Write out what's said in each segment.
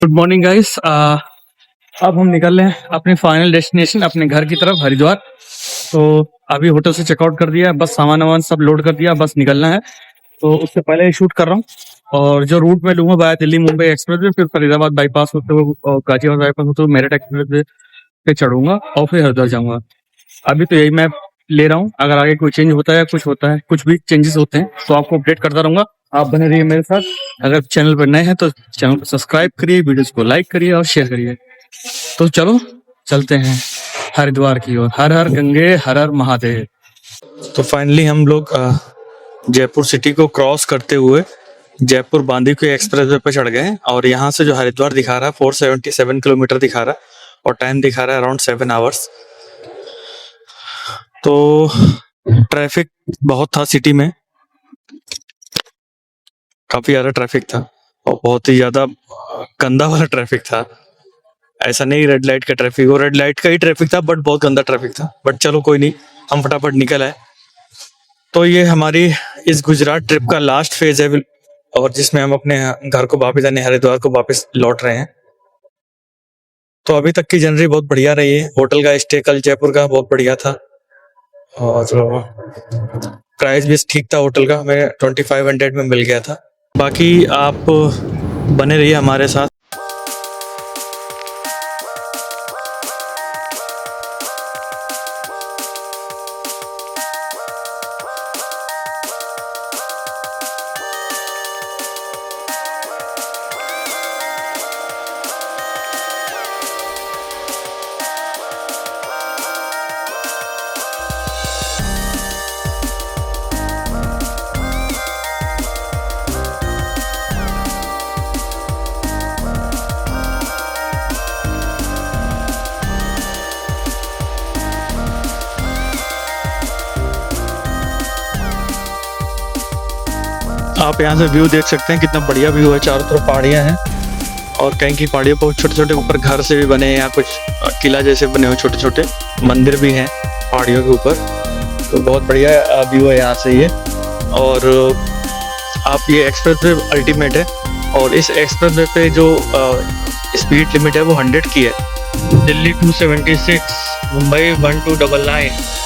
Good morning guys. अब हम निकल रहे हैं अपने फाइनल डेस्टिनेशन, अपने घर की तरफ, हरिद्वार। तो अभी होटल से चेकआउट कर दिया, बस सामान वामान सब लोड कर दिया, बस निकलना है। तो उससे पहले ही शूट कर रहा हूँ। और जो रूट मैं लूंगा by Delhi Mumbai expressway, फिर फरीदाबाद बाईपास होते हुए और गाजियाबाद बाईपास होते हुए मेरठ एक्सप्रेस वे पे चढ़ूंगा और फिर हरिद्वार जाऊंगा। अभी तो यही मैप ले रहा हूँ, अगर आगे कोई चेंज होता है, कुछ होता है, कुछ भी चेंजेस होते हैं तो आपको अपडेट करता रहूंगा। आप बने रहिए मेरे साथ। अगर चैनल पर नए हैं तो चैनल को सब्सक्राइब करिए, वीडियोस को लाइक करिए और शेयर करिए। तो चलो चलते हैं हरिद्वार की ओर। हर हर गंगे हर हर महादेव। तो फाइनली हम लोग जयपुर सिटी को क्रॉस करते हुए जयपुर बांदीकुई एक्सप्रेसवे पे चढ़ गए और यहाँ से जो हरिद्वार दिखा रहा है 477 किलोमीटर दिखा रहा है और टाइम दिखा रहा है अराउंड 7 आवर्स। तो ट्रैफिक बहुत था सिटी में, काफी ज्यादा ट्रैफिक था और बहुत ही ज्यादा गंदा वाला ट्रैफिक था। ऐसा नहीं रेड लाइट का ट्रैफिक, वो रेड लाइट का ही ट्रैफिक था बट बहुत गंदा ट्रैफिक था। बट चलो कोई नहीं, हम फटाफट निकल आए। तो ये हमारी इस गुजरात ट्रिप का लास्ट फेज है और जिसमें हम अपने घर को वापस यानी हरिद्वार को वापस लौट रहे हैं। तो अभी तक की जनवरी बहुत बढ़िया रही है। होटल का स्टे कल जयपुर का बहुत बढ़िया था और प्राइस भी ठीक था होटल का, हमें 2500 में मिल गया था। बाकी आप बने रहिए हमारे साथ। आप यहाँ से व्यू देख सकते हैं, कितना बढ़िया व्यू है। चारों तरफ पहाड़ियाँ हैं और कहीं की पहाड़ियों पर छोटे छोटे ऊपर घर से भी बने हैं, यहाँ कुछ किला जैसे बने हुए छोटे छोटे मंदिर भी हैं पहाड़ियों के ऊपर। तो बहुत बढ़िया व्यू है यहाँ से ये। और आप ये एक्सप्रेस वे अल्टीमेट है और इस एक्सप्रेस वे पे जो स्पीड लिमिट है वो 100 की है। दिल्ली 276, मुंबई 1299।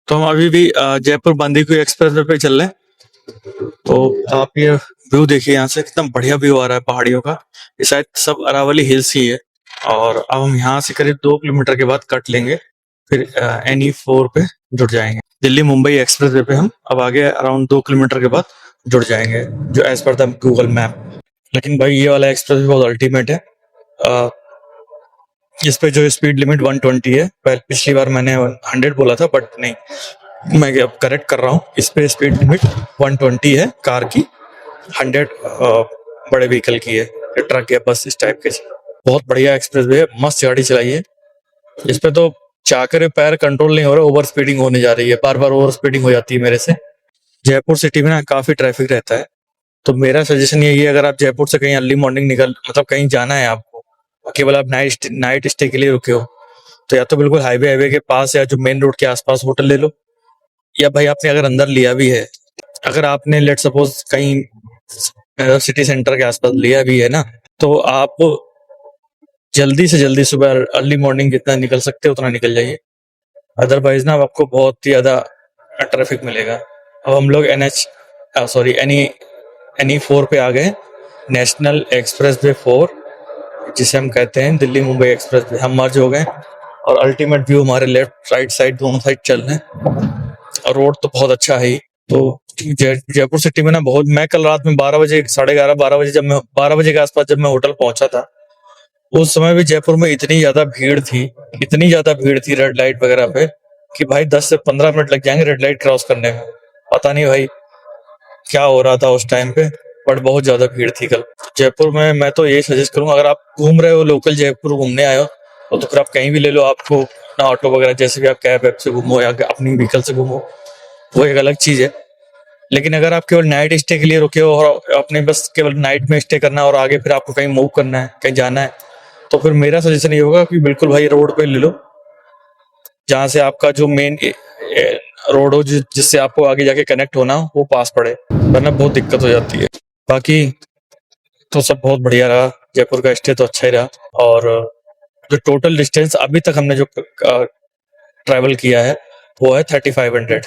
तो हम अभी भी जयपुर बांदीकुई एक्सप्रेस पे चल रहे हैं। तो आप ये व्यू देखिए, यहाँ से कितना बढ़िया व्यू आ रहा है पहाड़ियों का। ये शायद सब अरावली हिल्स ही है। और अब हम यहाँ से करीब 2 किलोमीटर के बाद कट लेंगे, फिर NE4 पे जुड़ जाएंगे। दिल्ली मुंबई एक्सप्रेस वे पे हम अब आगे अराउंड 2 किलोमीटर के बाद जुड़ जाएंगे, जो as per the Google map. लेकिन भाई ये वाला एक्सप्रेस वे बहुत अल्टीमेट है। इस पे जो स्पीड लिमिट 120 है। पिछली बार मैंने 100 बोला था बट नहीं, मैं अब करेक्ट कर रहा हूँ। इस पे स्पीड लिमिट 120 है कार की, 100 बड़े व्हीकल की है, ट्रक या बस इस टाइप के। बहुत बढ़िया एक्सप्रेस वे है, मस्त गाड़ी चलाई है। इस पे तो चाकर पैर कंट्रोल नहीं हो रहा, ओवर स्पीडिंग होने जा रही है, बार बार ओवर स्पीडिंग हो जाती है मेरे से। जयपुर सिटी में ना काफी ट्रैफिक रहता है, तो मेरा सजेशन यही है, अगर आप जयपुर से कहीं अर्ली मॉर्निंग मतलब कहीं जाना है आपको, केवल आप नाइट स्टे के लिए रुके हो, तो या तो बिल्कुल हाईवे के पास या जो मेन रोड के आसपास होटल ले लो, या भाई आपने अगर अंदर लिया भी है, अगर आपने लेट सपोज कहीं सिटी सेंटर के आसपास लिया भी है ना, तो आप जल्दी से जल्दी सुबह अर्ली मॉर्निंग जितना निकल सकते हो उतना निकल जाइए। अदरवाइज ना आपको बहुत ही ज्यादा ट्रैफिक मिलेगा। अब हम लोग NE4 पे आ गए, नेशनल एक्सप्रेस वे 4, जिसे हम कहते हैं दिल्ली मुंबई एक्सप्रेस वे। हम मर्ज हो गए और अल्टीमेट व्यू हमारे लेफ्ट राइट साइड दोनों साइड चल रहे हैं और रोड तो बहुत अच्छा है ही। तो जयपुर सिटी में ना बहुत, मैं कल रात में 12 बजे 11:30 12 बजे जब मैं 12 बजे के आसपास जब मैं होटल पहुंचा था, उस समय भी जयपुर में इतनी ज्यादा भीड़ थी रेड लाइट वगैरह पे, कि भाई 10 से 15 मिनट लग जाएंगे रेड लाइट क्रॉस करने में। पता नहीं भाई क्या हो रहा था उस टाइम पे, बट बहुत ज्यादा भीड़ थी कल जयपुर में। मैं तो यही सजेस्ट करूंगा, अगर आप घूम रहे हो लोकल जयपुर घूमने आए हो तो फिर आप कहीं भी ले लो, आपको ना ऑटो वगैरह, जैसे भी आप कैब वैब से घूमो या अपनी व्हीकल से घूमो, वो एक अलग चीज है। लेकिन अगर आप केवल नाइट स्टे के लिए रुके हो और अपने बस केवल नाइट में स्टे करना है और आगे फिर आपको कहीं मूव करना है, कहीं जाना है, तो फिर मेरा सजेशन ये होगा कि बिल्कुल भाई रोड पे ले लो, जहाँ से आपका जो मेन रोड हो जिससे आपको आगे जाके कनेक्ट होना हो वो पास पड़े, वरना बहुत दिक्कत हो जाती है। बाकी तो सब बहुत बढ़िया रहा, जयपुर का स्टे तो अच्छा ही रहा। और जो टोटल डिस्टेंस अभी तक हमने जो ट्रैवल किया है वो है 3500,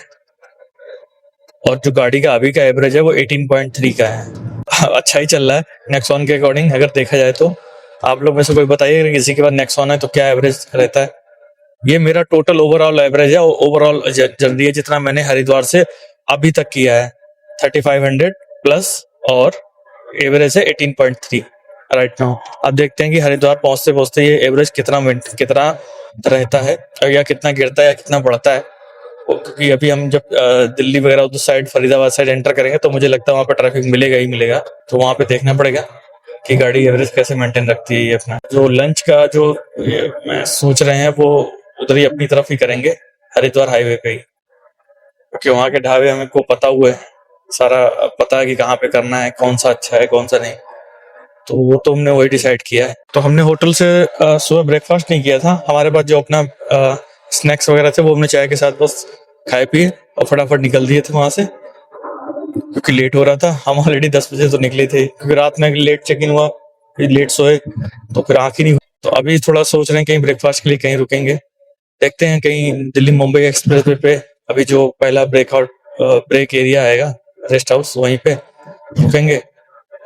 और जो गाड़ी का अभी का एवरेज है वो 18.3 का है। अच्छा ही चल रहा है नेक्सॉन के अकॉर्डिंग अगर देखा जाए तो। आप लोग में से कोई बताइए अगर किसी के पास नेक्सॉन है तो क्या एवरेज रहता है। ये मेरा टोटल ओवरऑल एवरेज है, ओवरऑल जर्नी है जितना मैंने हरिद्वार से अभी तक किया है, 3500 प्लस, और एवरेज है 18.3 राइट नाउ। अब देखते हैं कि हरिद्वार पहुंचते पहुंचते ये एवरेज कितना रहता है, या कितना गिरता है या कितना बढ़ता है। क्योंकि अभी हम जब दिल्ली वगैरह उधर साइड फरीदाबाद साइड एंटर करेंगे तो मुझे लगता है वहाँ पे ट्रैफिक मिलेगा ही मिलेगा, तो वहाँ पे देखना पड़ेगा कि गाड़ी एवरेज कैसे मेंटेन रखती है। ये अपना जो लंच का जो मैं सोच रहे हैं वो उधर ही अपनी तरफ ही करेंगे, हरिद्वार हाईवे पे ही, क्योंकि वहाँ के ढाबे हमें को पता हुआ है, सारा पता है कि कहाँ पे करना है, कौन सा अच्छा है कौन सा नहीं, तो वो तो हमने वही डिसाइड किया है। तो हमने होटल से सुबह ब्रेकफास्ट नहीं किया था, हमारे पास जो अपना स्नैक्स वगैरह थे वो हमने चाय के साथ बस खाए पिए और फटाफट निकल दिए थे वहां से, क्योंकि लेट हो रहा था। हम ऑलरेडी 10 बजे तो निकले थे, क्योंकि रात में लेट चेक इन हुआ, फिर लेट सोए तो फिर आँख ही नहीं हुई। तो अभी थोड़ा सोच रहे हैं कहीं ब्रेकफास्ट के लिए कहीं रुकेंगे, देखते हैं कहीं दिल्ली मुंबई एक्सप्रेस वे पे अभी जो पहला ब्रेक एरिया आएगा रेस्ट हाउस, वहीं पे रुकेंगे।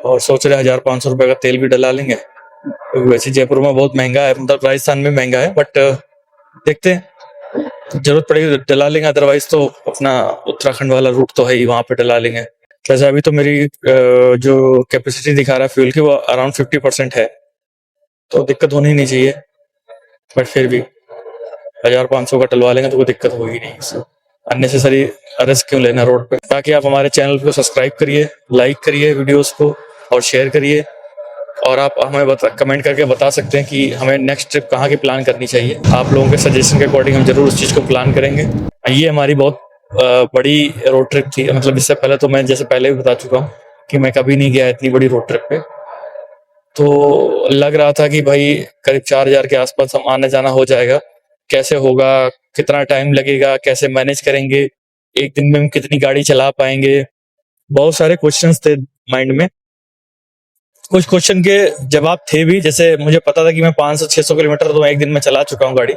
और सोच रहे 1500 रुपए का तेल भी डला लेंगे, क्योंकि वैसे जयपुर में बहुत महंगा है, मतलब राजस्थान में महंगा है, बट देखते हैं जरूरत पड़ेगी तो डला लेंगे, अदरवाइज तो अपना उत्तराखंड वाला रूट तो है ही, वहां पे डला लेंगे। वैसे अभी तो मेरी जो कैपेसिटी दिखा रहा है फ्यूल की वो अराउंड 50% है, तो दिक्कत होनी नहीं चाहिए, बट फिर भी 1500 का डलवा लेंगे तो कोई दिक्कत होगी नहीं। अननेसेसरी रिस्क क्यों लेना रोड पे। ताकि आप हमारे चैनल को सब्सक्राइब करिए, लाइक करिए वीडियोस को और शेयर करिए, और आप हमें कमेंट करके बता सकते हैं कि हमें नेक्स्ट ट्रिप कहाँ की प्लान करनी चाहिए। आप लोगों के सजेशन के अकॉर्डिंग हम जरूर उस चीज़ को प्लान करेंगे। ये हमारी बहुत बड़ी रोड ट्रिप थी, मतलब इससे पहले तो मैं जैसे पहले भी बता चुका हूँ कि मैं कभी नहीं गया इतनी बड़ी रोड ट्रिप पे, तो लग रहा था कि भाई करीब 4000 के आसपास हम आने जाना हो जाएगा। कैसे होगा, कितना टाइम लगेगा, कैसे मैनेज करेंगे, एक दिन में हम कितनी गाड़ी चला पाएंगे, बहुत सारे क्वेश्चंस थे माइंड में। कुछ क्वेश्चन के जवाब थे भी, जैसे मुझे पता था कि मैं 500-600 किलोमीटर तो एक दिन में चला चुका हूँ गाड़ी,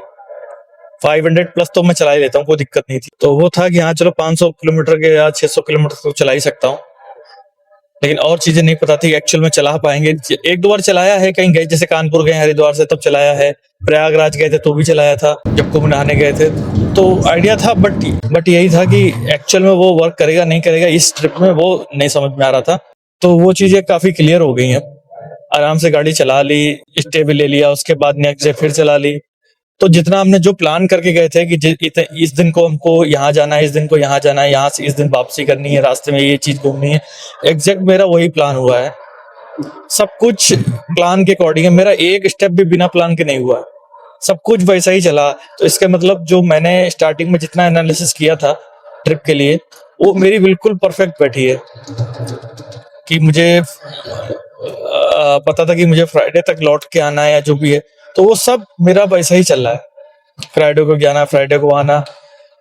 500 प्लस तो मैं चला ही लेता हूँ, कोई दिक्कत नहीं थी। तो वो था कि हाँ चलो 500 किलोमीटर के या 600 किलोमीटर तो चला ही सकता हूँ, लेकिन और चीजें नहीं पता थी एक्चुअल में चला पाएंगे। एक दो बार चलाया है, कहीं गए जैसे कानपुर गए हरिद्वार से तब चलाया है, प्रयागराज गए थे तो भी चलाया था, जब कुंभ नहाने गए थे तो आइडिया था, बट यही था कि एक्चुअल में वो वर्क करेगा नहीं करेगा इस ट्रिप में, वो नहीं समझ में आ रहा था। तो वो चीजें काफी क्लियर हो गई हैं, आराम से गाड़ी चला ली, स्टे भी ले लिया, उसके बाद नेक्स्ट डे फिर चला ली। तो जितना हमने जो प्लान करके गए थे कि इस दिन को हमको यहाँ जाना है, इस दिन को यहाँ जाना है, यहाँ से इस दिन वापसी करनी है, रास्ते में ये चीज घूमनी है, एग्जैक्ट मेरा वही प्लान हुआ है। सब कुछ प्लान के अकॉर्डिंग है, मेरा एक स्टेप भी बिना प्लान के नहीं हुआ है, सब कुछ वैसा ही चला। तो इसका मतलब जो मैंने स्टार्टिंग में जितना एनालिसिस किया था ट्रिप के लिए वो मेरी बिल्कुल परफेक्ट बैठी है, कि मुझे पता था कि मुझे फ्राइडे तक लौट के आना है या जो भी है, तो वो सब मेरा वैसा ही चल रहा है। फ्राइडे को जाना, फ्राइडे को आना,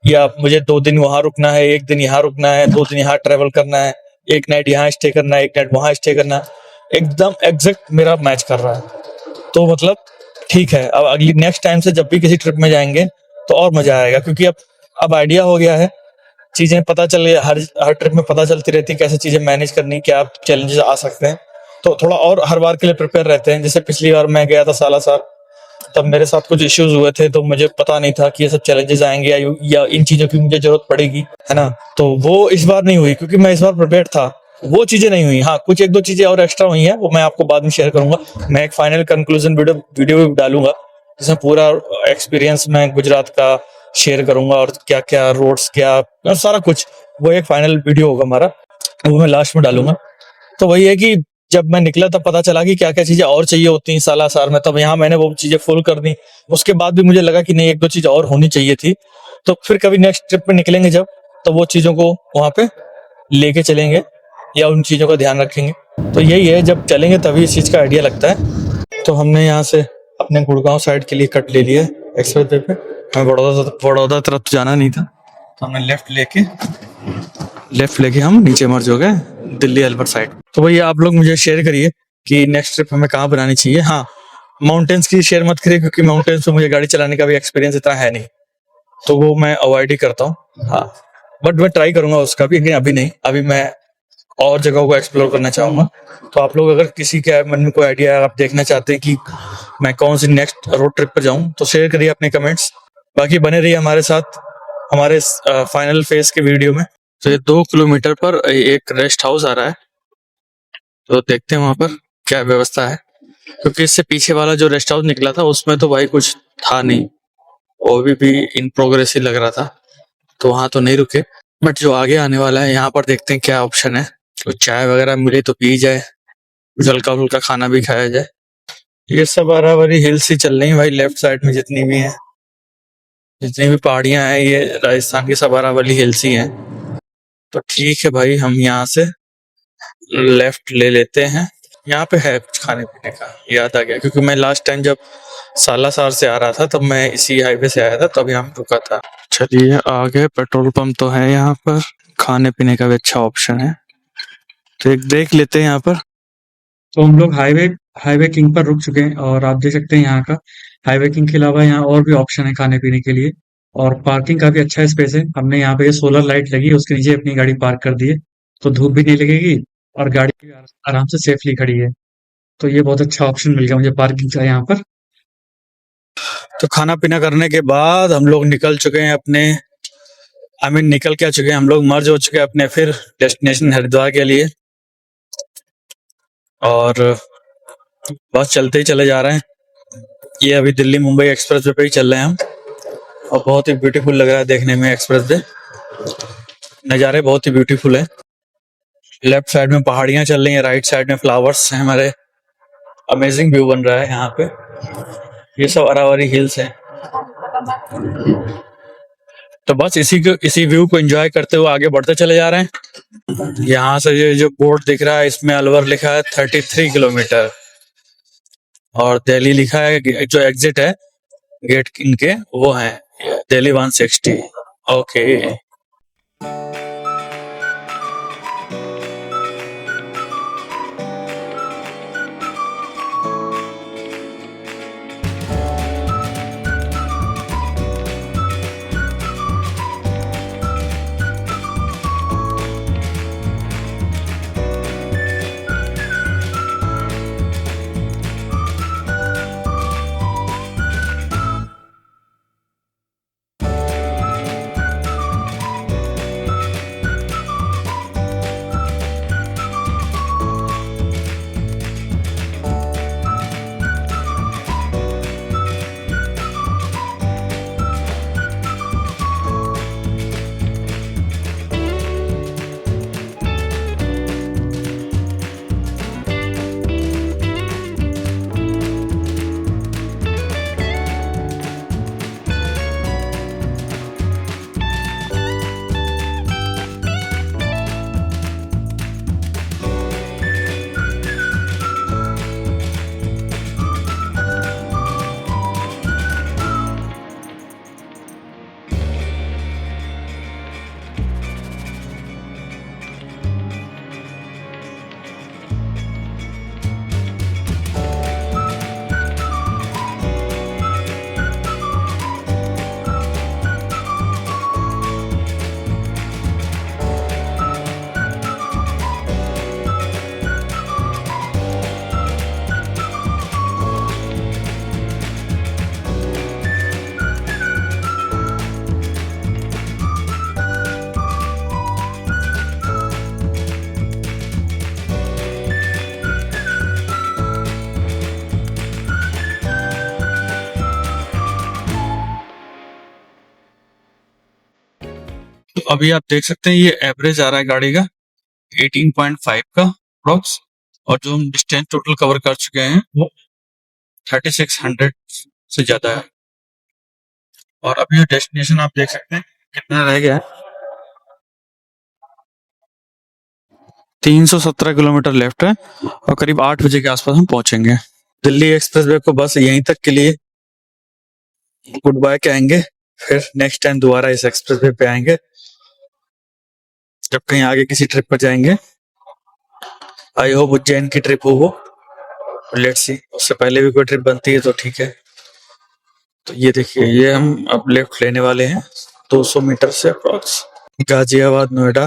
या मुझे 2 दिन वहां रुकना है, 1 दिन यहाँ रुकना है, 2 दिन यहाँ ट्रेवल करना है, 1 नाइट यहाँ स्टे करना है, 1 नाइट वहां स्टे करना है, एकदम एग्जैक्ट मेरा मैच कर रहा है। तो मतलब ठीक है, अब अगली नेक्स्ट टाइम से जब भी किसी ट्रिप में जाएंगे तो और मजा आएगा, क्योंकि अब आइडिया हो गया है, चीजें पता चल गई, हर ट्रिप में पता चलती रहती है कैसे चीजें मैनेज करनी, क्या चैलेंजेस आ सकते हैं, तो थोड़ा और हर बार के लिए प्रिपेयर रहते हैं। जैसे पिछली बार मैं गया था सालासर, तब मेरे साथ कुछ इश्यूज हुए थे, तो मुझे पता नहीं था कि ये सब चैलेंजेस आएंगे या इन चीजों की मुझे जरूरत पड़ेगी, है ना। तो वो इस बार नहीं हुई, क्योंकि मैं इस बार प्रिपेयर था, वो चीजें नहीं हुई। हाँ, कुछ 1-2 चीजें और एक्स्ट्रा हुई हैं, वो मैं आपको बाद में शेयर करूंगा। मैं एक फाइनल कंक्लूजन वीडियो भी डालूंगा जिसमें पूरा एक्सपीरियंस मैं गुजरात का शेयर करूंगा, और क्या क्या रोड्स क्या सारा कुछ, वो एक फाइनल वीडियो होगा हमारा, वो मैं लास्ट में डालूंगा। तो वही है कि जब मैं निकला तब पता चला कि क्या क्या चीजें और चाहिए होती हैं सालासर में, तब यहाँ मैंने वो चीजें फुल कर दी। उसके बाद भी मुझे लगा कि नहीं, एक दो चीज और होनी चाहिए थी, तो फिर कभी नेक्स्ट ट्रिप पे निकलेंगे जब, तो वो चीजों को वहां पे लेके चलेंगे या उन चीजों का ध्यान रखेंगे। तो यही है, जब चलेंगे तभी इस चीज का आइडिया लगता है। तो हमने यहाँ से अपने गुड़गांव साइड के लिए कट ले लिया एक्सप्रेस वे पे। हमें बड़ौदा तरफ जाना नहीं था, तो हमने लेफ्ट लेके हम नीचे मर्ज हो गए दिल्ली अलवर साइड। तो भैया आप लोग मुझे शेयर करिए कि नेक्स्ट ट्रिप हमें कहाँ बनानी चाहिए। हाँ, माउंटेन्स की शेयर मत करिए, क्योंकि माउंटेन्स में मुझे गाड़ी चलाने का भी एक्सपीरियंस इतना है नहीं, तो वो मैं अवॉइड ही करता हूँ। हाँ, बट मैं ट्राई करूंगा उसका भी, लेकिन अभी नहीं, अभी मैं और जगहों को एक्सप्लोर करना चाहूंगा। तो आप लोग अगर किसी के मन में कोई आइडिया आप देखना चाहते हैं कि मैं कौन सी नेक्स्ट रोड ट्रिप पर जाऊं, तो शेयर करिए अपने कमेंट्स। बाकी बने रहिए हमारे साथ हमारे फाइनल फेज के वीडियो में। तो ये 2 किलोमीटर पर एक रेस्ट हाउस आ रहा है, तो देखते हैं वहां पर क्या व्यवस्था है, क्योंकि इससे पीछे वाला जो रेस्ट हाउस निकला था उसमें तो भाई कुछ था नहीं, वो भी इन प्रोग्रेस ही लग रहा था, तो वहां तो नहीं रुके। बट जो आगे आने वाला है यहाँ पर देखते हैं क्या ऑप्शन है, कुछ चाय वगैरह मिले तो पी जाए, कुछ हल्का फुल्का खाना भी खाया जाए। ये सब बाराबरी हिल्स ही चल रही है भाई, लेफ्ट साइड में जितनी भी है, जितनी भी पहाड़ियां हैं, ये राजस्थान की सब बाराबरी हिल्स ही हैं। तो ठीक है भाई, हम यहाँ से लेफ्ट ले लेते हैं। यहाँ पे है कुछ खाने पीने का, याद आ गया, क्योंकि मैं लास्ट टाइम जब सालासर से आ रहा था तब मैं इसी हाईवे से आया था, तब यहाँ पे रुका था। चलिए आगे पेट्रोल पंप तो है यहाँ पर, खाने पीने का भी अच्छा ऑप्शन है, तो एक देख लेते हैं यहाँ पर। तो हम लोग हाईवे किंग पर रुक चुके हैं, और आप देख सकते हैं यहाँ का हाईवे किंग के अलावा यहाँ और भी ऑप्शन है खाने पीने के लिए, और पार्किंग का भी अच्छा स्पेस है। हमने यहाँ पे ये सोलर लाइट लगी है, उसके नीचे अपनी गाड़ी पार्क कर दी है, तो धूप भी नहीं लगेगी और गाड़ी भी आराम से सेफली खड़ी है। तो ये बहुत अच्छा ऑप्शन मिल गया मुझे पार्किंग का यहाँ पर। तो खाना पीना करने के बाद हम लोग निकल चुके हैं अपने, निकल क्या चुके हैं, हम लोग मर्ज हो चुके हैं अपने फिर डेस्टिनेशन हरिद्वार के लिए, और बस चलते ही चले जा रहे हैं। ये अभी दिल्ली मुंबई एक्सप्रेस वे पे ही चल रहे हैं हम, और बहुत ही ब्यूटीफुल लग रहा है देखने में एक्सप्रेस वे, नज़ारे बहुत ही ब्यूटीफुल है। लेफ्ट साइड में पहाड़ियां चल रही हैं, राइट साइड में फ्लावर्स हैं हमारे, अमेजिंग व्यू बन रहा है यहाँ पे। ये सब अरावरी हिल्स है, तो बस इसी व्यू को एंजॉय करते हुए आगे बढ़ते चले जा रहे हैं। यहाँ से ये जो बोर्ड दिख रहा है इसमें अलवर लिखा है 33 किलोमीटर, और दिल्ली लिखा है, जो एग्जिट है गेट इनके वो है दिल्ली 160। ओके, अभी आप देख सकते हैं ये एवरेज आ रहा है गाड़ी का 18.5 का अप्रॉक्स, और जो हम डिस्टेंस टोटल कवर कर चुके हैं वो 3600 से ज्यादा है। और अभी ये डेस्टिनेशन आप देख सकते हैं कितना रह गया है, 317 किलोमीटर लेफ्ट है और करीब 8 बजे के आसपास हम पहुंचेंगे। दिल्ली एक्सप्रेसवे को बस यहीं तक के लिए गुड बाय कहेंगे, फिर नेक्स्ट टाइम दोबारा इस एक्सप्रेसवे पे आएंगे जब कहीं आगे किसी ट्रिप पर जाएंगे। आई होप उज्जैन की ट्रिप हो वो, लेट्स सी, उससे पहले भी कोई ट्रिप बनती है तो ठीक है। तो ये देखिए, ये हम अब लेफ्ट लेने वाले हैं 200 मीटर से अप्रॉक्स गाजियाबाद नोएडा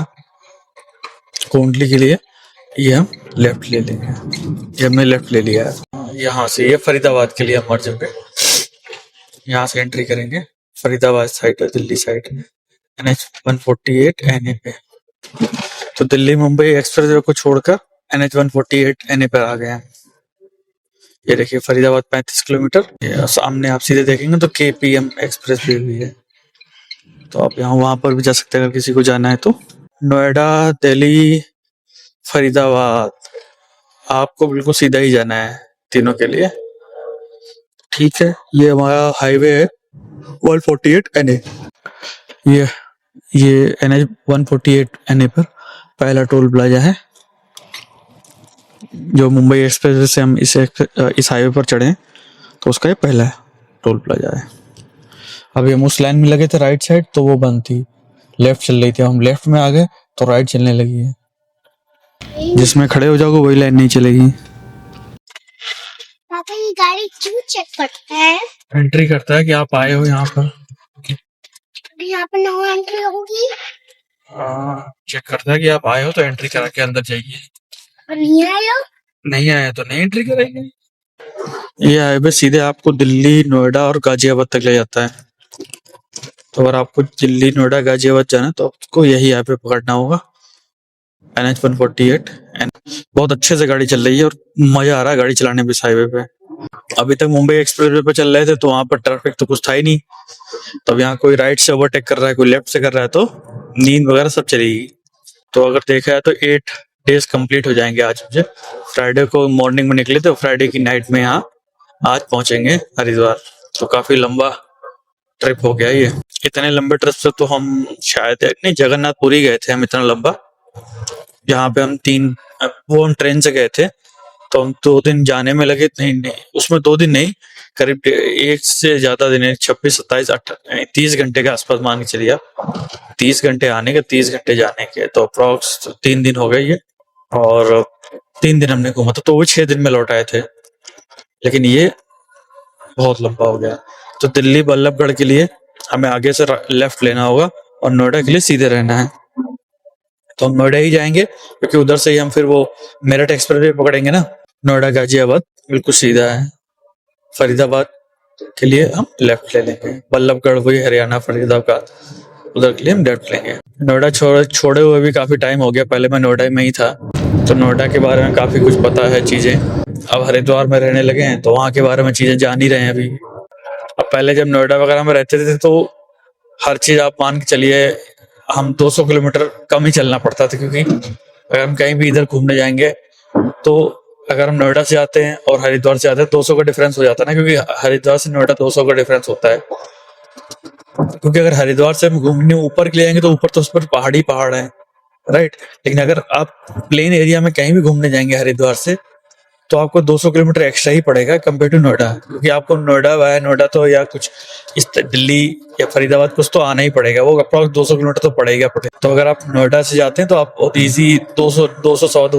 कोंडली के लिए। ये हम लेफ्ट ले लेंगे, ये हमने लेफ्ट ले लिया है। यहाँ से ये फरीदाबाद के लिए हम मर्ज पे यहाँ से एंट्री करेंगे, फरीदाबाद साइड है, दिल्ली साइड NH 148 NA पे। तो दिल्ली मुंबई एक्सप्रेसवे को छोड़कर NH 148 NA पर आ गए हैं। ये देखिए फरीदाबाद 35 किलोमीटर, ये सामने आप सीधे देखेंगे तो KPM एक्सप्रेसवे भी है, तो आप यहाँ वहां पर भी जा सकते हैं अगर किसी को जाना है तो। नोएडा दिल्ली फरीदाबाद आपको बिल्कुल सीधा ही जाना है तीनों के लिए, ठीक है। ये हमारा हाईवे है 148 NA। ये NH 148 NA पर पहला टोल प्लाजा है। जो मुंबई एक्सप्रेस से हम इस हाईवे पर चढ़े तो उसका ये पहला टोल प्लाजा है। अभी हम उस लाइन में लगे थे राइट साइड, तो वो बंद थी, लेफ्ट चल रही थी, हम लेफ्ट में आ गए तो राइट चलने लगी है। जिसमें खड़े हो जाओगे वही लाइन नहीं चलेगी। पापा ये गाड़ी क्यों चेक करता है? एंट्री करता है कि आप आए हो यहाँ पर, यहाँ पर नो एंट्री होगी। चेक करता है कि आप आए हो तो एंट्री करा के अंदर जाइए, और नहीं आए हो? नहीं आए तो नहीं एंट्री करेंगे। ये हाईवे सीधे आपको दिल्ली नोएडा और गाजियाबाद तक ले जाता है, तो अगर आपको दिल्ली नोएडा गाजियाबाद जाना है तो आपको यही हाईवे पकड़ना होगा NH 148। बहुत अच्छे से गाड़ी चल रही है और मजा आ रहा है गाड़ी चलाने में इस हाईवे पे। अभी तक मुंबई एक्सप्रेसवे पे चल रहे थे तो वहां पर ट्रैफिक तो कुछ था ही नहीं, तब यहाँ कोई राइट से ओवरटेक कर रहा है, कोई लेफ्ट से कर रहा है, तो नींद वगैरह सब चलेगी। तो अगर देखा है तो 8 डेज कंप्लीट हो जाएंगे आज मुझे। फ्राइडे को मॉर्निंग में निकले थे, फ्राइडे की नाइट में यहाँ आज पहुंचेंगे हरिद्वार। तो काफी लंबा ट्रिप हो गया ये। इतने लंबे ट्रिप से तो हम शायद नहीं जगन्नाथपुरी गए थे हम, इतना लंबा। यहाँ पे हम हम ट्रेन से गए थे तो हम 2 दिन जाने में लगे, नहीं उसमें 2 दिन नहीं, करीब एक से ज्यादा दिन, 26 27 28 30 घंटे के आसपास मान के चलिए आप। 30 घंटे आने के, 30 घंटे जाने के, तो अप्रॉक्स 3 दिन हो गए ये। और 3 दिन हमने घूमा था, तो वो 6 दिन में लौट आए थे, लेकिन ये बहुत लंबा हो गया। तो दिल्ली बल्लभगढ़ के लिए हमें आगे से लेफ्ट लेना होगा और नोएडा के लिए सीधे रहना है। तो हम नोएडा ही जाएंगे क्योंकि उधर से ही हम फिर वो मेरठ एक्सप्रेसवे पकड़ेंगे ना। नोएडा गाजियाबाद बिल्कुल सीधा है। फरीदाबाद के लिए हम लेफ्ट ले लेंगे, बल्लभगढ़ वही हरियाणा फरीदाबाद, उधर के लिए हम लेफ्ट लेंगे। नोएडा छोड़े हुए भी काफी टाइम हो गया, पहले मैं नोएडा में ही था तो नोएडा के बारे में काफी कुछ पता है चीजें। अब हरिद्वार में रहने लगे हैं तो वहाँ के बारे में चीजें जान ही रहे हैं अभी। अब पहले जब नोएडा वगैरह में रहते थे तो हर चीज आप मान के चलिए हम 200 किलोमीटर कम ही चलना पड़ता था, क्योंकि अगर हम कहीं भी इधर घूमने जाएंगे तो अगर हम नोएडा से आते हैं और हरिद्वार से आते हैं 200 का डिफरेंस हो जाता है ना, क्योंकि हरिद्वार से नोएडा 200 का डिफरेंस होता है। क्योंकि अगर हरिद्वार से हम घूमने ऊपर के लिए जाएंगे तो ऊपर तो उस पर पहाड़ ही पहाड़ है, राइट। लेकिन अगर आप प्लेन एरिया में कहीं भी घूमने जाएंगे हरिद्वार से तो आपको 200 किलोमीटर एक्स्ट्रा ही पड़ेगा कंपेयर टू नोएडा, क्योंकि आपको नोएडा वाया नोएडा तो या कुछ इस दिल्ली या फरीदाबाद कुछ तो आना ही पड़ेगा, वो अप्रॉक्स 200 किलोमीटर तो पड़ेगा। तो अगर आप नोएडा से जाते हैं तो आप बहुत ईजी 200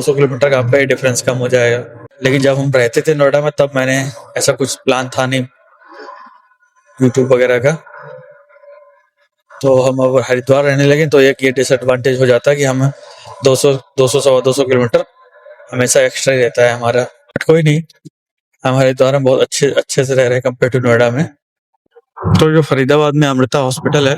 किलोमीटर का आपका डिफरेंस कम हो जाएगा। लेकिन जब हम रहते थे नोएडा में तब मैंने ऐसा कुछ प्लान था नहीं यूट्यूब वगैरह का, तो हम अब हरिद्वार रहने लगे तो एक ये डिसएडवांटेज हो जाता है कि हम 200 किलोमीटर हमेशा एक्स्ट्रा ही रहता है हमारा। बट कोई नहीं, हम हरिद्वार में बहुत अच्छे से रह रहे हैं कंपेयर टू नोएडा में। तो जो फरीदाबाद में अमृता हॉस्पिटल है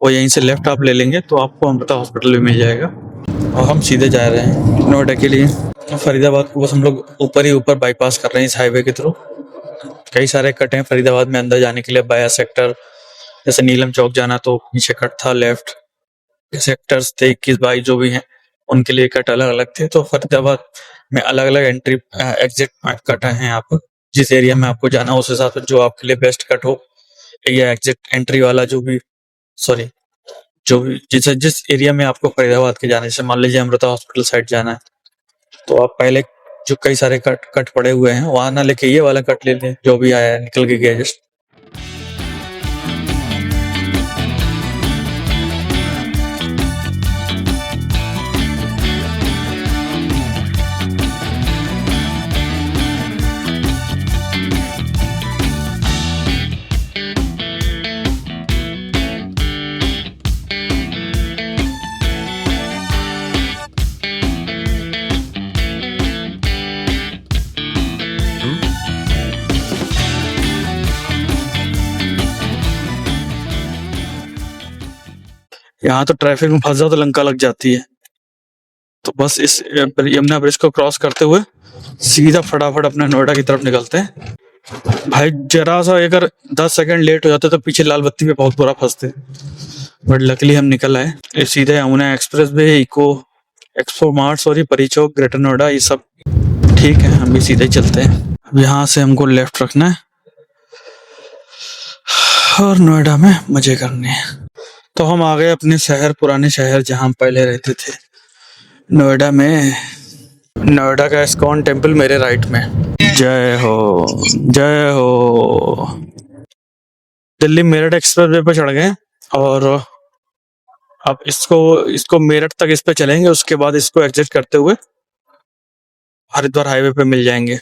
वो यहीं से लेफ्ट आप ले लेंगे तो आपको अमृता हॉस्पिटल भी मिल जाएगा और हम सीधे जा रहे हैं नोएडा के लिए। फरीदाबाद को बस हम लोग ऊपर ही ऊपर बाईपास कर रहे हैं इस हाईवे के थ्रू। कई सारे कट हैं फरीदाबाद में अंदर जाने के लिए बाया सेक्टर, जैसे नीलम चौक जाना तो नीचे कट था लेफ्ट, सेक्टर्स थे 21-22 जो भी हैं, उनके लिए कट अलग अलग थे। तो फरीदाबाद में अलग अलग एंट्री एग्जिट कट है यहाँ पर। जिस एरिया में आपको जाना हो उस हिसाब से जो आपके लिए बेस्ट कट हो या एग्जिट एंट्री वाला जो भी जिस एरिया में आपको फरीदाबाद के जाने, जैसे मान लीजिए अमृता हॉस्पिटल साइड जाना है, तो आप पहले जो कई सारे कट पड़े हुए हैं वहां ना लेके ये वाला कट ले लें, जो भी आया निकल के गया जस्ट। यहाँ तो ट्रैफिक में फंस जाओ तो लंका लग जाती है। तो बस इस यमुना ब्रिज को क्रॉस करते हुए सीधा फटाफट अपने नोएडा की तरफ निकलते हैं। भाई जरा सा अगर 10 सेकंड लेट हो जाते तो पीछे लाल बत्ती पे बहुत बुरा फंसते, बट लकीली हम निकल आए। ये सीधे Yamuna expressway, eco expo mart, Pari Chowk, greater Noida, ये सब ठीक है। हम भी सीधे चलते हैं। अब यहाँ से हमको लेफ्ट रखना है और नोएडा में मजे करने हैं। तो हम आ गए अपने शहर, पुराने शहर जहाँ हम पहले रहते थे, नोएडा में। नोएडा का इस्कॉन टेम्पल मेरे राइट में। जय हो जय हो। दिल्ली मेरठ एक्सप्रेस वे पे चढ़ गए और अब इसको मेरठ तक इस पे चलेंगे, उसके बाद इसको एग्जिट करते हुए हरिद्वार हाईवे पे मिल जाएंगे।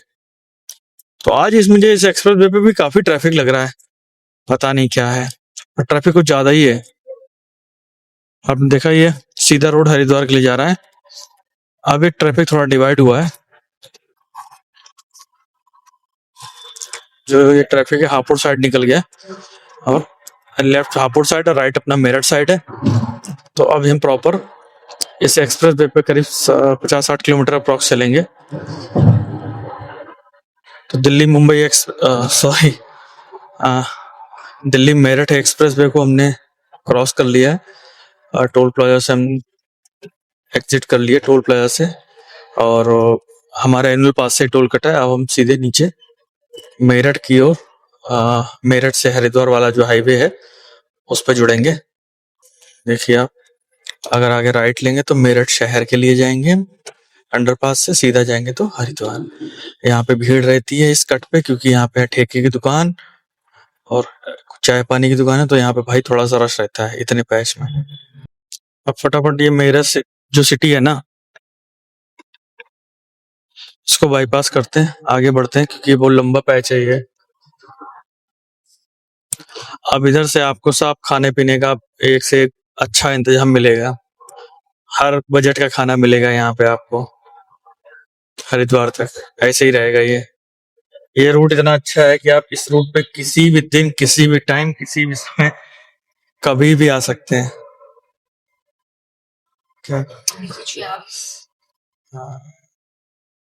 तो आज मुझे इस एक्सप्रेस वे पे भी काफी ट्रैफिक लग रहा है, पता नहीं क्या है, पर ट्रैफिक कुछ ज्यादा ही है। आपने देखा ये सीधा रोड हरिद्वार के लिए जा रहा है। अब एक ट्रैफिक थोड़ा डिवाइड हुआ है, जो ये ट्रैफिक है हापुड़ साइड निकल गया और लेफ्ट हापुड़ साइड और राइट अपना मेरठ साइड है। तो अब हम प्रॉपर इस एक्सप्रेस वे पे करीब 50-60 किलोमीटर अप्रॉक्स चलेंगे। तो दिल्ली मुंबई दिल्ली मेरठ एक्सप्रेस वे को हमने क्रॉस कर लिया है और टोल प्लाजा से हम एग्जिट कर लिए टोल प्लाजा से, और हमारा एनुअल पास से टोल कटा है। अब हम सीधे नीचे मेरठ की ओर, मेरठ से हरिद्वार वाला जो हाईवे है उस पर जुड़ेंगे। देखिए आप अगर आगे राइट लेंगे तो मेरठ शहर के लिए जाएंगे, अंडरपास से सीधा जाएंगे तो हरिद्वार। यहाँ पे भीड़ रहती है इस कट पे, क्योंकि यहाँ पे ठेके की दुकान और चाय पानी की दुकान है, तो यहाँ पे भाई थोड़ा सा रश रहता है इतने पैच में। अब फटाफट ये मेरठ से जो सिटी है ना, इसको बाईपास करते हैं, आगे बढ़ते हैं, क्योंकि ये बहुत लंबा पैच है ये। अब इधर से आपको सब खाने पीने का एक से एक अच्छा इंतजाम मिलेगा, हर बजट का खाना मिलेगा यहाँ पे आपको। हरिद्वार तक ऐसे ही रहेगा ये रूट इतना अच्छा है कि आप इस रूट पे किसी भी दिन, किसी भी टाइम, किसी भी समय, कभी भी आ सकते हैं। क्या हाँ,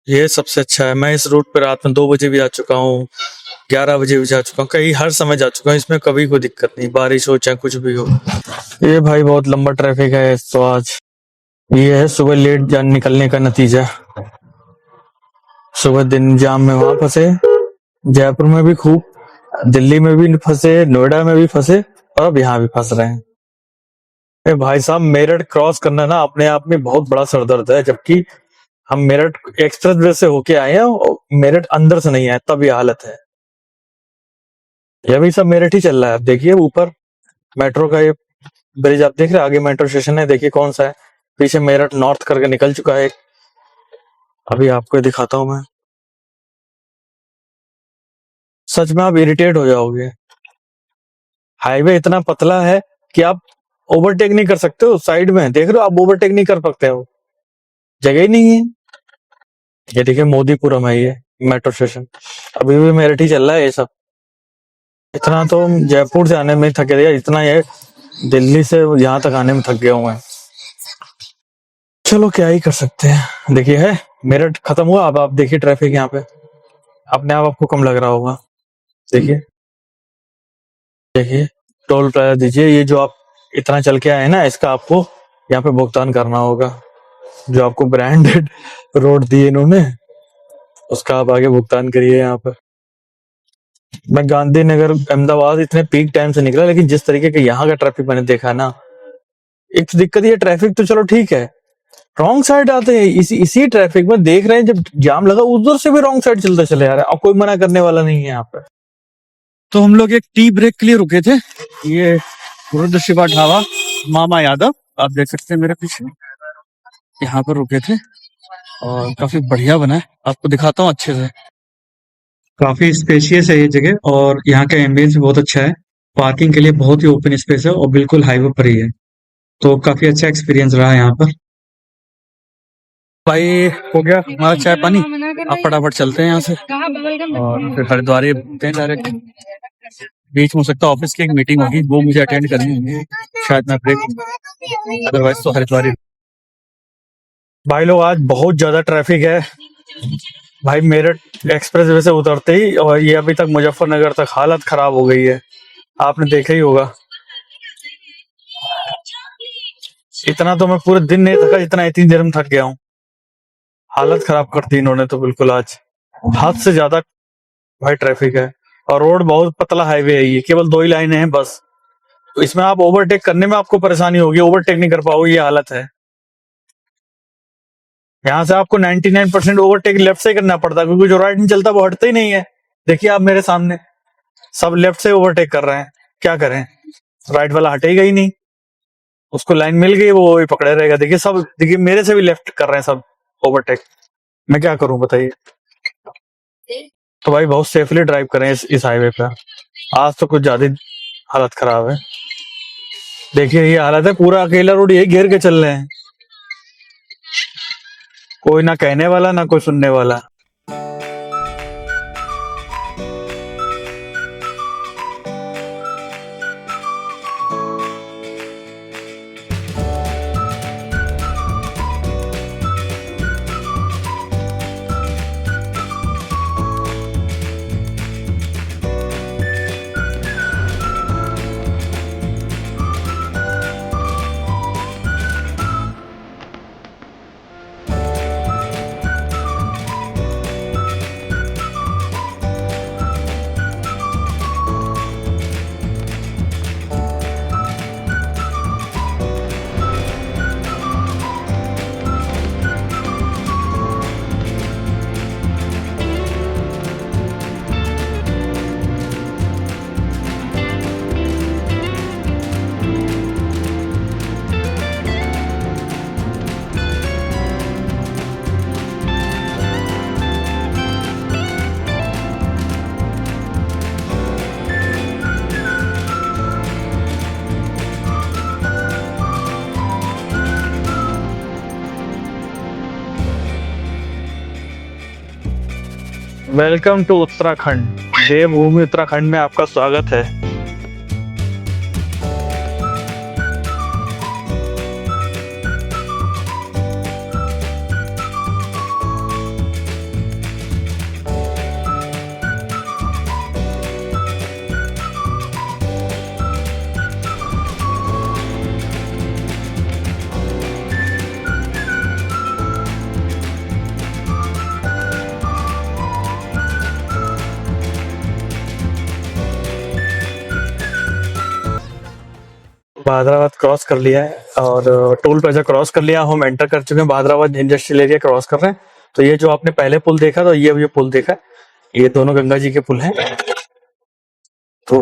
ये सबसे अच्छा है। मैं इस रूट पे रात में 2 बजे भी आ चुका हूँ, 11 बजे भी जा चुका हूँ, कहीं हर समय जा चुका हूँ। इसमें कभी कोई दिक्कत नहीं, बारिश हो चाहे कुछ भी हो। ये भाई बहुत लंबा ट्रैफिक है तो आज ये है सुबह लेट निकलने का नतीजा। सुबह दिन जाम में वहां फंसे, जयपुर में भी खूब, दिल्ली में भी फंसे, नोएडा में भी फंसे और अब यहाँ भी फंस रहे हैं। भाई साहब मेरठ क्रॉस करना ना अपने आप में बहुत बड़ा सरदर्द है, जबकि हम मेरठ एक्सप्रेस वे से होके आए हैं और मेरठ अंदर से नहीं आए, तब ये हालत है। यह भी सब मेरठ ही चल रहा है। अब देखिए ऊपर मेट्रो का ये ब्रिज आप देख रहे हैं, आगे मेट्रो स्टेशन है, देखिए कौन सा है, पीछे मेरठ नॉर्थ करके निकल चुका है। अभी आपको दिखाता हूं मैं, सच में आप इरिटेट हो जाओगे। हाईवे इतना पतला है कि आप ओवरटेक नहीं कर सकते हो, साइड में देख रहे हो आप ओवरटेक नहीं कर सकते हो, जगह ही नहीं है। ये देखिए मोदीपुरम है ये मेट्रो स्टेशन, अभी भी मेरठ ही चल रहा है ये सब। इतना तो जयपुर से आने में थक गया, इतना ये दिल्ली से यहाँ तक आने में थक गया हूं मैं। चलो क्या ही कर सकते हैं। देखिए है मेरठ खत्म हुआ, अब आप देखिए ट्रैफिक यहाँ पे, अपने आप आपको कम लग रहा होगा। देखिए देखिए टोल प्लाजा दीजिए, ये जो आप इतना चल के आए ना, इसका आपको यहाँ पे भुगतान करना होगा। जो आपको ब्रांडेड रोड दिए इन्होंने, उसका आप आगे भुगतान करिए। यहाँ पर मैं गांधीनगर अहमदाबाद इतने पीक टाइम से निकला, लेकिन जिस तरीके का यहाँ का ट्रैफिक मैंने देखा ना, एक तो दिक्कत ये ट्रैफिक तो चलो ठीक है, रॉन्ग साइड आते हैं। इसी ट्रैफिक में देख रहे हैं जब जाम लगा उधर से भी रॉन्ग साइड चलते चले आ रहे हैं, और कोई मना करने वाला नहीं है यहाँ पे। तो हम लोग एक टी ब्रेक के लिए रुके थे। ये वृद्ध शिवा ढाबा मामा यादव, आप देख सकते हैं मेरे पीछे, यहाँ पर रुके थे और काफी बढ़िया बना है। आपको दिखाता हूँ अच्छे से। काफी स्पेशियस है ये जगह और यहाँ का एम्बियंस भी बहुत अच्छा है। पार्किंग के लिए बहुत ही ओपन स्पेस है और बिल्कुल हाईवे पर ही है, तो काफी अच्छा एक्सपीरियंस रहा यहाँ पर। भाई हो गया हमारा चाय पानी, आप फटाफट चलते हैं यहाँ से और फिर हरिद्वार ही घूमते हैं डायरेक्ट। बीच में हो सकता है ऑफिस की एक मीटिंग होगी, वो मुझे अटेंड करनी होगी, शायद मैं ब्रेक, अदरवाइज तो हरिद्वार ही। भाई लोग आज बहुत ज्यादा ट्रैफिक है भाई। मेरठ एक्सप्रेस वे से उतरते ही और ये अभी तक मुजफ्फरनगर तक हालत खराब हो गई है, आपने देखा ही होगा। इतना तो मैं पूरे दिन नहीं थका जितना इतनी देर में थक गया हूँ। हालत खराब कर दी इन्होंने तो बिल्कुल, आज हद से ज्यादा भाई ट्रैफिक है। और रोड बहुत पतला हाईवे है, ये केवल 2 ही लाइनें हैं बस। तो इसमें आप ओवरटेक करने में आपको परेशानी होगी, ओवरटेक नहीं कर पाओगे, ये हालत है। यहाँ से आपको 99% ओवरटेक लेफ्ट से करना पड़ता है, क्योंकि जो राइट नहीं चलता वो हटता ही नहीं है। देखिए आप मेरे सामने सब लेफ्ट से ओवरटेक कर रहे हैं, क्या करें, राइट वाला हटेगा ही नहीं, उसको लाइन मिल गई वो वही पकड़े रहेगा। देखिए सब, देखिए मेरे से भी लेफ्ट कर रहे हैं सब ओवरटेक, मैं क्या करूं बताइए। तो भाई बहुत सेफली ड्राइव करें इस हाईवे पे। आज तो कुछ ज्यादा हालत खराब है। देखिए ये हालत है, पूरा अकेला रोड यही घेर के चल रहे हैं, कोई ना कहने वाला ना कोई सुनने वाला। वेलकम टू उत्तराखंड, देवभूमि उत्तराखंड में आपका स्वागत है। भादराबाद क्रॉस कर लिया है और टोल प्लाजा क्रॉस कर लिया, हम एंटर कर चुके हैं, भादराबाद इंडस्ट्रियल एरिया क्रॉस कर रहे हैं। तो ये जो आपने पहले पुल देखा था, ये पुल देखा, ये दोनों गंगा जी के पुल हैं। तो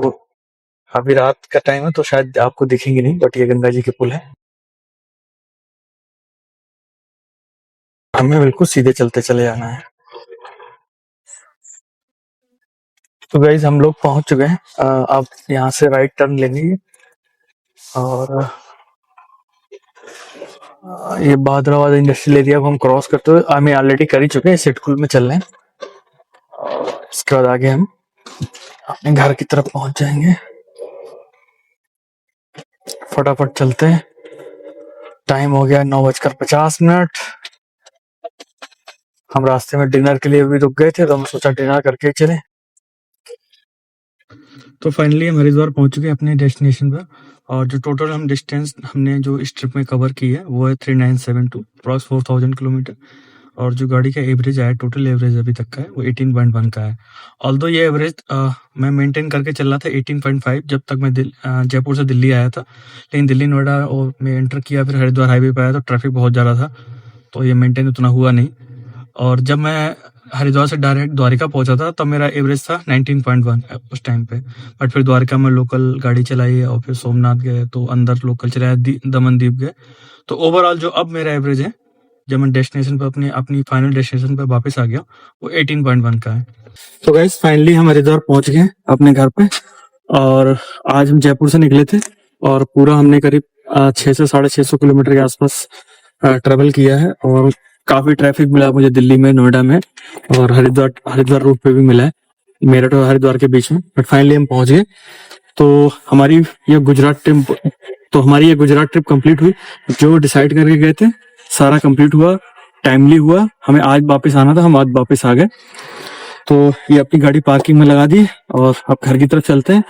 अभी रात का टाइम है तो शायद आपको दिखेंगे नहीं, बट ये गंगा जी के पुल है। हमें बिल्कुल सीधे चलते चले जाना है। तो गाइस हम लोग पहुंच चुके हैं, आप यहाँ से राइट टर्न लेंगे और ये भादराबाद इंडस्ट्रियल एरिया को हम क्रॉस करते हुए हमें ऑलरेडी कर ही चुके हैं, सिटकुल में चल रहे हैं और इसके बाद आगे हम अपने घर की तरफ पहुंच जाएंगे। फटाफट चलते हैं, टाइम हो गया 9:50। हम रास्ते में डिनर के लिए भी रुक गए थे, तो हम सोचा डिनर करके चले। तो फाइनली हम हरिद्वार पहुंच चुके हैं अपने डेस्टिनेशन पर और जो टोटल हम डिस्टेंस हमने जो इस ट्रिप में कवर की है वो है 3972 अप्रॉक्स 4000 किलोमीटर। और जो गाड़ी का एवरेज आया, टोटल एवरेज अभी तक का है वो 18.1 का है। ऑल्दो ये एवरेज मैं मेंटेन करके चल रहा था 18.5 जब तक मैं जयपुर से दिल्ली आया था। लेकिन दिल्ली नोएडा और मैं एंटर किया, फिर हरिद्वार हाईवे पे आया तो ट्रैफिक बहुत ज़्यादा था, तो ये मेंटेन उतना हुआ नहीं। और जब मैं हरिद्वार से डायरेक्ट द्वारिका पहुंचा था तब मेरा एवरेज था 19.1 उस टाइम पे। बट फिर द्वारिका में लोकल गाड़ी चलाई और फिर सोमनाथ गए तो अंदर लोकल चलाया, दमन दीप गए। तो ओवरऑल जो अब मेरा एवरेज है जब मैं डेस्टिनेशन पे अपनी फाइनल डेस्टिनेशन पे वापस आ गया वो 18.1 का है। तो गाइस फाइनली हम हरिद्वार पहुंच गए अपने घर पे। और आज हम जयपुर से निकले थे और पूरा हमने करीब 600 से 650 किलोमीटर के आसपास ट्रेवल किया है। और काफी ट्रैफिक मिला मुझे दिल्ली में, नोएडा में, और हरिद्वार रूट पे भी मिला है, मेरठ और हरिद्वार के बीच में। बट फाइनली हम पहुंच गए। तो हमारी ये गुजरात ट्रिप कंप्लीट हुई। जो डिसाइड करके गए थे सारा कंप्लीट हुआ, टाइमली हुआ। हमें आज वापस आना था, हम आज वापस आ गए। तो ये अपनी गाड़ी पार्किंग में लगा दी और अब घर की तरफ चलते हैं।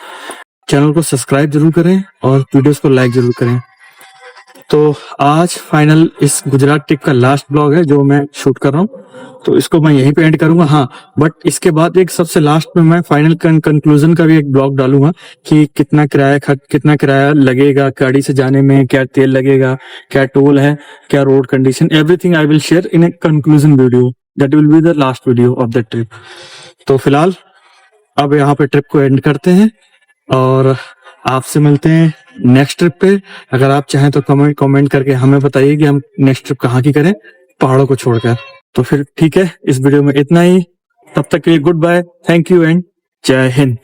चैनल को सब्सक्राइब जरूर करें और वीडियोस को लाइक जरूर करें। तो आज फाइनल इस गुजरात ट्रिप का लास्ट ब्लॉग है जो मैं शूट कर रहा हूँ, तो इसको मैं यहीं पे एंड करूंगा। हाँ, बट इसके बाद एक सबसे लास्ट में मैं फाइनल कंक्लूजन का भी एक ब्लॉग डालूंगा कि कितना किराया लगेगा गाड़ी से जाने में, क्या तेल लगेगा, क्या टोल है, क्या road condition, everything I will share in a conclusion video, that will be the last video of the trip. तो फिलहाल अब यहाँ पे ट्रिप को एंड करते हैं और आपसे मिलते हैं नेक्स्ट ट्रिप पे। अगर आप चाहें तो कमेंट करके हमें बताइए कि हम नेक्स्ट ट्रिप कहाँ की करें पहाड़ों को छोड़कर। तो फिर ठीक है, इस वीडियो में इतना ही। तब तक के लिए goodbye, thank you and जय हिंद।